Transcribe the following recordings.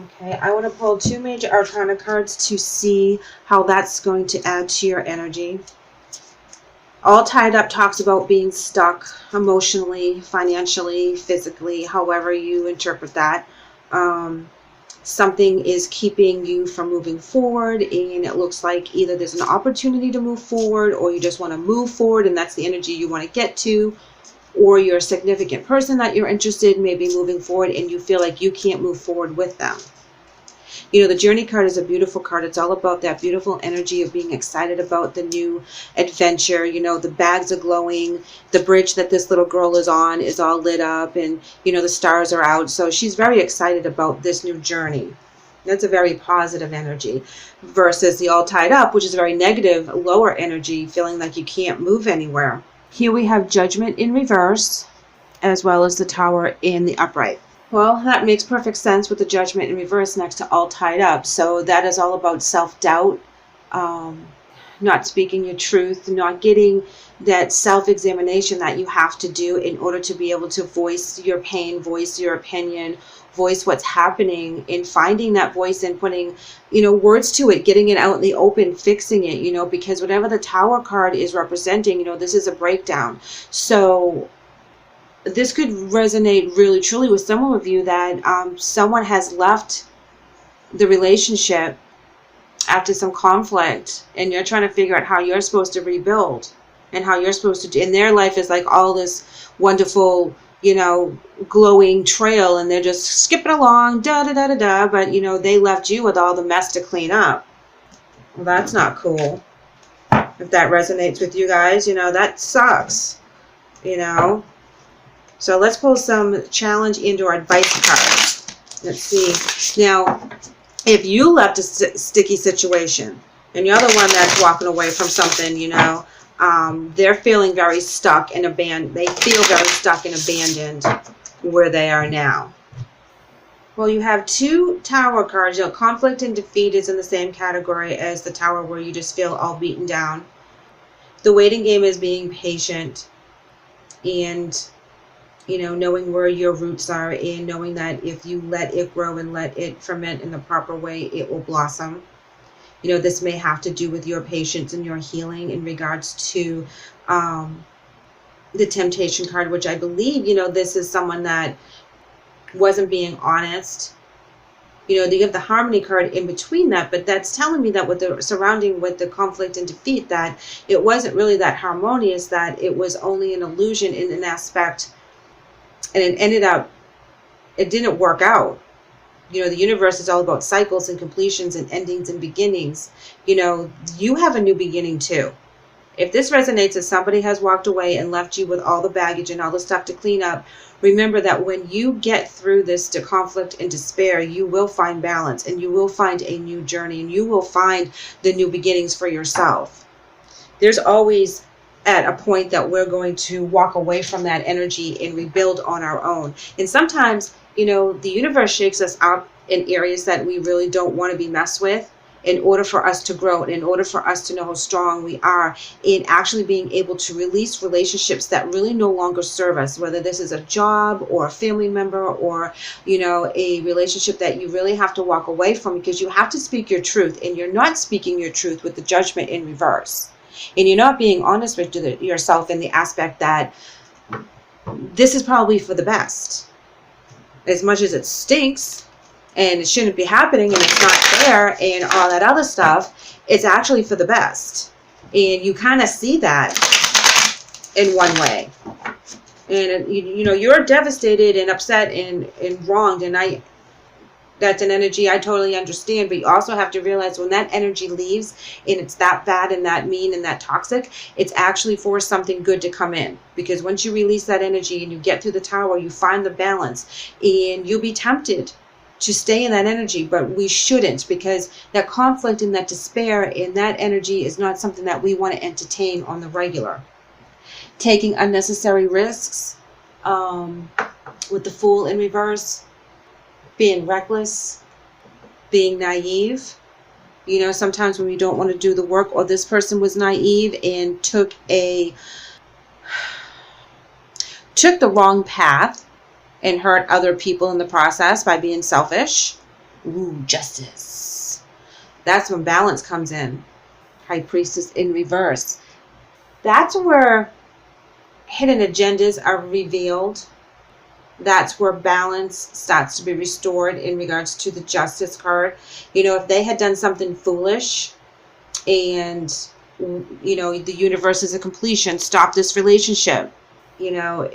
Okay, I want to pull 2 major arcana cards to see how that's going to add to your energy. All Tied Up talks about being stuck emotionally, financially, physically, however you interpret that. Something is keeping you from moving forward, and it looks like either there's an opportunity to move forward, or you just want to move forward and that's the energy you want to get to, or you're a significant person that you're interested in maybe moving forward and you feel like you can't move forward with them. You know, the Journey card is a beautiful card. It's all about that beautiful energy of being excited about the new adventure. You know, the bags are glowing. The bridge that this little girl is on is all lit up, and, you know, the stars are out. So she's very excited about this new journey. That's a very positive energy versus the All Tied Up, which is a very negative, lower energy, feeling like you can't move anywhere. Here we have Judgment in reverse, as well as the Tower in the upright. Well, that makes perfect sense with the Judgment in reverse next to All Tied Up. So that is all about self-doubt, not speaking your truth, not getting that self-examination that you have to do in order to be able to voice your pain, voice your opinion, voice what's happening, and finding that voice and putting, you know, words to it, getting it out in the open, fixing it, you know, because whatever the Tower card is representing, you know, this is a breakdown. So this could resonate really truly with some of you that someone has left the relationship after some conflict, and you're trying to figure out how you're supposed to rebuild and how you're supposed to do. And their life is like all this wonderful, you know, glowing trail, and they're just skipping along, da da da da da. But, you know, they left you with all the mess to clean up. Well, that's not cool. If that resonates with you guys, you know, that sucks, you know. So let's pull some challenge and/or advice cards. Let's see. Now, if you left a sticky situation and you're the one that's walking away from something, you know, they're feeling very stuck and abandoned. They feel very stuck and abandoned where they are now. Well, you have 2 Tower cards. You know, conflict and defeat is in the same category as the Tower, where you just feel all beaten down. The waiting game is being patient and, you know, knowing where your roots are, and knowing that if you let it grow and let it ferment in the proper way, it will blossom. You know, this may have to do with your patience and your healing in regards to the Temptation card, which I believe, you know, this is someone that wasn't being honest. You know, you have the Harmony card in between that, but that's telling me that with the surrounding with the conflict and defeat, that it wasn't really that harmonious, that it was only an illusion in an aspect. And it ended up, it didn't work out. You know, the universe is all about cycles and completions and endings and beginnings. You know, you have a new beginning too. If this resonates as somebody has walked away and left you with all the baggage and all the stuff to clean up, remember that when you get through this to conflict and despair, you will find balance, and you will find a new journey, and you will find the new beginnings for yourself. There's always at a point that we're going to walk away from that energy and rebuild on our own. And sometimes, you know, the universe shakes us up in areas that we really don't want to be messed with, in order for us to grow, and in order for us to know how strong we are in actually being able to release relationships that really no longer serve us, whether this is a job or a family member, or, you know, a relationship that you really have to walk away from, because you have to speak your truth, and you're not speaking your truth with the Judgment in reverse. And you're not being honest with yourself in the aspect that this is probably for the best. As much as it stinks and it shouldn't be happening and it's not fair and all that other stuff, it's actually for the best. And you kind of see that in one way. And, you know, you're devastated and upset and wronged. And that's an energy I totally understand, but you also have to realize when that energy leaves and it's that bad and that mean and that toxic, it's actually for something good to come in. Because once you release that energy and you get through the Tower, you find the balance, and you'll be tempted to stay in that energy, but we shouldn't, because that conflict and that despair and that energy is not something that we want to entertain on the regular. Taking unnecessary risks with the Fool in reverse, being reckless, being naive. You know, sometimes when we don't want to do the work, or this person was naive and took the wrong path and hurt other people in the process by being selfish. Ooh, justice. That's when balance comes in. High Priestess in reverse. That's where hidden agendas are revealed. That's where balance starts to be restored in regards to the Justice card. You know, if they had done something foolish and, you know, the universe is a completion, stop this relationship. You know,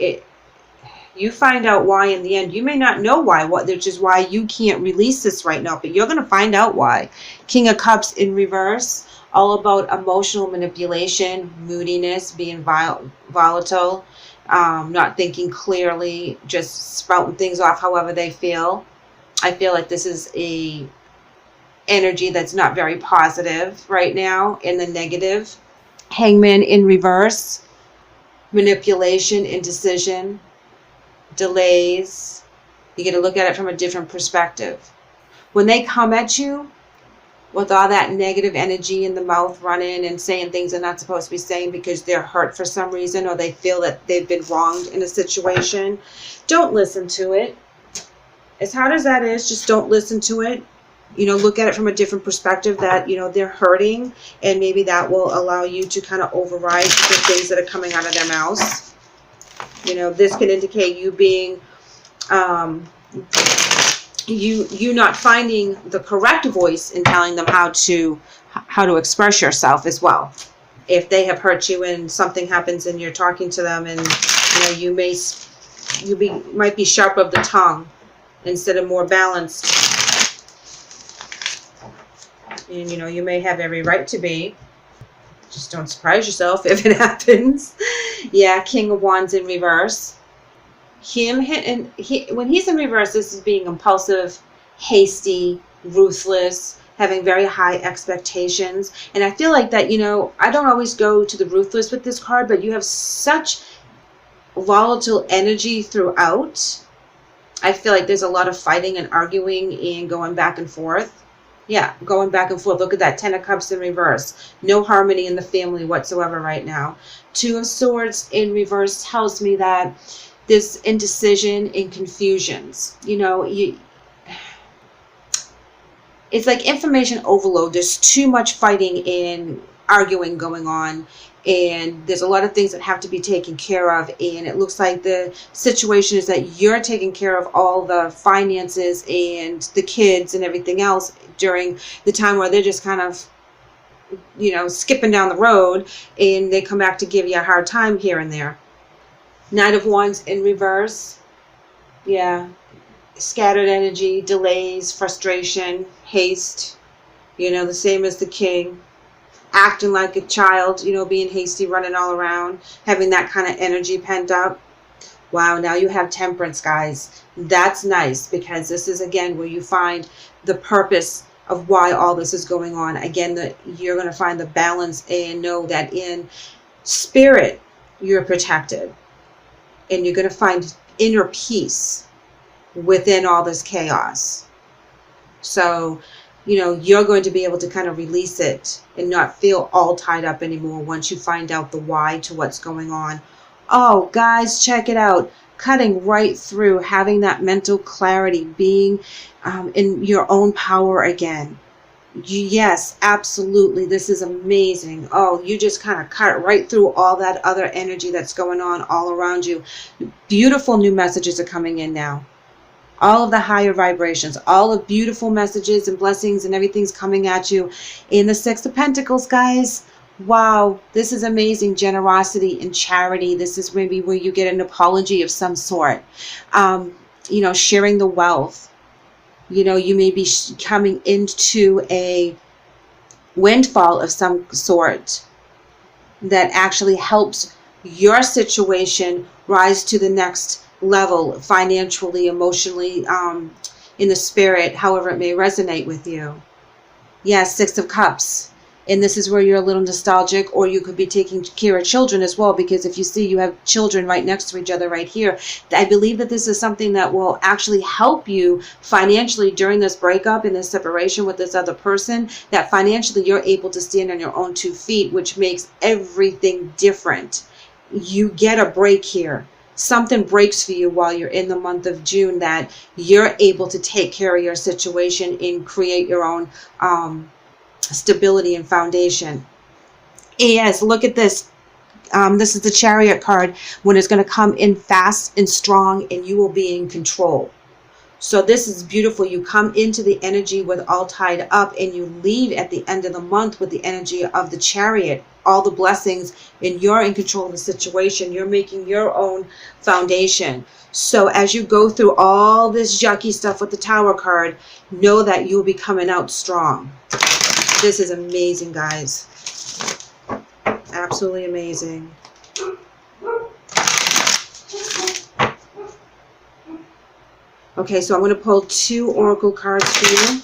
you find out why in the end. You may not know why, which is why you can't release this right now, but you're going to find out why. King of Cups in reverse, all about emotional manipulation, moodiness, being volatile, not thinking clearly, just spouting things off however they feel. I feel like this is a energy that's not very positive right now, in the negative. Hangman in reverse, manipulation, indecision, delays. You get to look at it from a different perspective. When they come at you with all that negative energy in the mouth, running and saying things they're not supposed to be saying because they're hurt for some reason, or they feel that they've been wronged in a situation, don't listen to it. As hard as that is, just don't listen to it. You know, look at it from a different perspective, that, you know, they're hurting, and maybe that will allow you to kind of override the things that are coming out of their mouths. You know, this can indicate you being, you not finding the correct voice in telling them how to express yourself as well. If they have hurt you and something happens and you're talking to them, and, you know, you might be sharp of the tongue instead of more balanced. And, you know, you may have every right to be. Just don't surprise yourself if it happens. Yeah, King of Wands in reverse. When he's in reverse, this is being impulsive, hasty, ruthless, having very high expectations. And I feel like that, you know, I don't always go to the ruthless with this card, but you have such volatile energy throughout. I feel like there's a lot of fighting and arguing and going back and forth. Yeah, going back and forth. Look at that, 10 of Cups in reverse. No harmony in the family whatsoever right now. 2 of Swords in reverse tells me that there's indecision and confusions. You know, it's like information overload. There's too much fighting and arguing going on, and there's a lot of things that have to be taken care of, and it looks like the situation is that you're taking care of all the finances and the kids and everything else during the time where they're just kind of, you know, skipping down the road, and they come back to give you a hard time here and there. Knight of Wands in reverse. Yeah, scattered energy, delays, frustration, haste, you know, the same as the King. Acting like a child, you know, being hasty, running all around, having that kind of energy pent up. Wow, now you have Temperance, guys. That's nice, because this is, again, where you find the purpose of why all this is going on. Again, that you're going to find the balance and know that in spirit you're protected, and you're going to find inner peace within all this chaos. So, you know, you're going to be able to kind of release it and not feel all tied up anymore once you find out the why to what's going on. Oh, guys, check it out. Cutting right through, having that mental clarity, being in your own power again. Yes, absolutely. This is amazing. Oh, you just kind of cut right through all that other energy that's going on all around you. Beautiful new messages are coming in now. All of the higher vibrations, all the beautiful messages and blessings and everything's coming at you. In the 6 of Pentacles, guys, wow, this is amazing. Generosity and charity. This is maybe where you get an apology of some sort. You know, sharing the wealth. You know, you may be coming into a windfall of some sort that actually helps your situation rise to the next level, financially, emotionally, in the spirit, however it may resonate with you. Yes, 6 of Cups. And this is where you're a little nostalgic, or you could be taking care of children as well, because if you see you have children right next to each other right here, I believe that this is something that will actually help you financially during this breakup and this separation with this other person, that financially you're able to stand on your own 2 feet, which makes everything different. You get a break here. something breaks for you while you're in the month of June, that you're able to take care of your situation and create your own stability and foundation. Yes, look at this. This is the Chariot card, when it's going to come in fast and strong, and you will be in control. So this is beautiful. You come into the energy with all tied up, and you leave at the end of the month with the energy of the Chariot, all the blessings, and you're in control of the situation. You're making your own foundation. So as you go through all this yucky stuff with the Tower card, know that you'll be coming out strong. This is amazing, guys. Absolutely amazing. Okay, so I'm going to pull 2 oracle cards for you.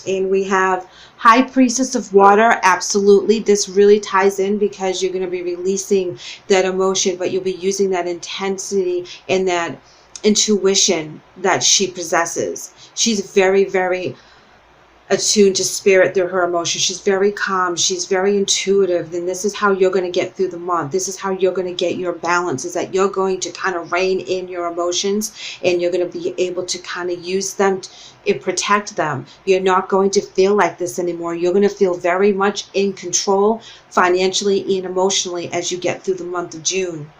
And we have High Priestess of Water. Absolutely. This really ties in because you're going to be releasing that emotion, but you'll be using that intensity and that intuition that she possesses. She's very, very attuned to spirit through her emotions. She's very calm. She's very intuitive. And this is how you're going to get through the month. This is how you're going to get your balance, is that you're going to kind of rein in your emotions, and you're going to be able to kind of use them and protect them. You're not going to feel like this anymore. You're going to feel very much in control financially and emotionally as you get through the month of June.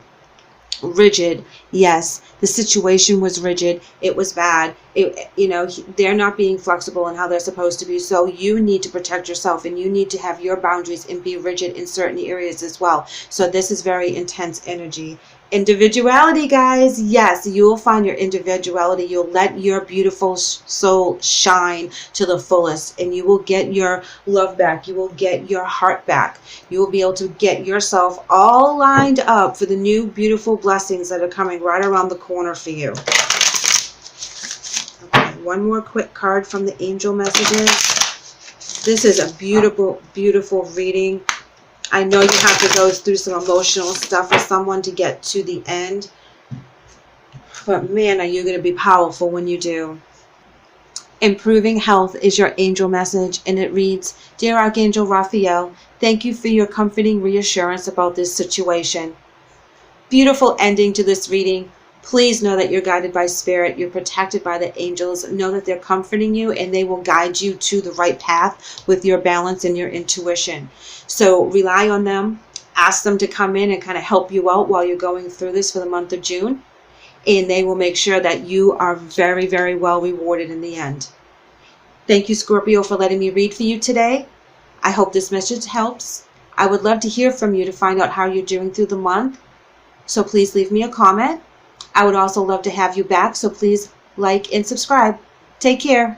Rigid. Yes, the situation was rigid. It was bad. They're not being flexible in how they're supposed to be. So you need to protect yourself, and you need to have your boundaries and be rigid in certain areas as well. So this is very intense energy. Individuality, guys. Yes, you will find your individuality. You'll let your beautiful soul shine to the fullest, and you will get your love back. You will get your heart back. You will be able to get yourself all lined up for the new beautiful blessings that are coming right around the corner for you. Okay, one more quick card from the angel messages. This is a beautiful, beautiful reading. I know you have to go through some emotional stuff with someone to get to the end. But man, are you going to be powerful when you do. Improving health is your angel message, and it reads, Dear Archangel Raphael, thank you for your comforting reassurance about this situation. Beautiful ending to this reading. Please know that you're guided by spirit. You're protected by the angels. Know that they're comforting you, and they will guide you to the right path with your balance and your intuition. So rely on them. Ask them to come in and kind of help you out while you're going through this for the month of June. And they will make sure that you are very, very well rewarded in the end. Thank you, Scorpio, for letting me read for you today. I hope this message helps. I would love to hear from you to find out how you're doing through the month. So please leave me a comment. I would also love to have you back, so please like and subscribe. Take care.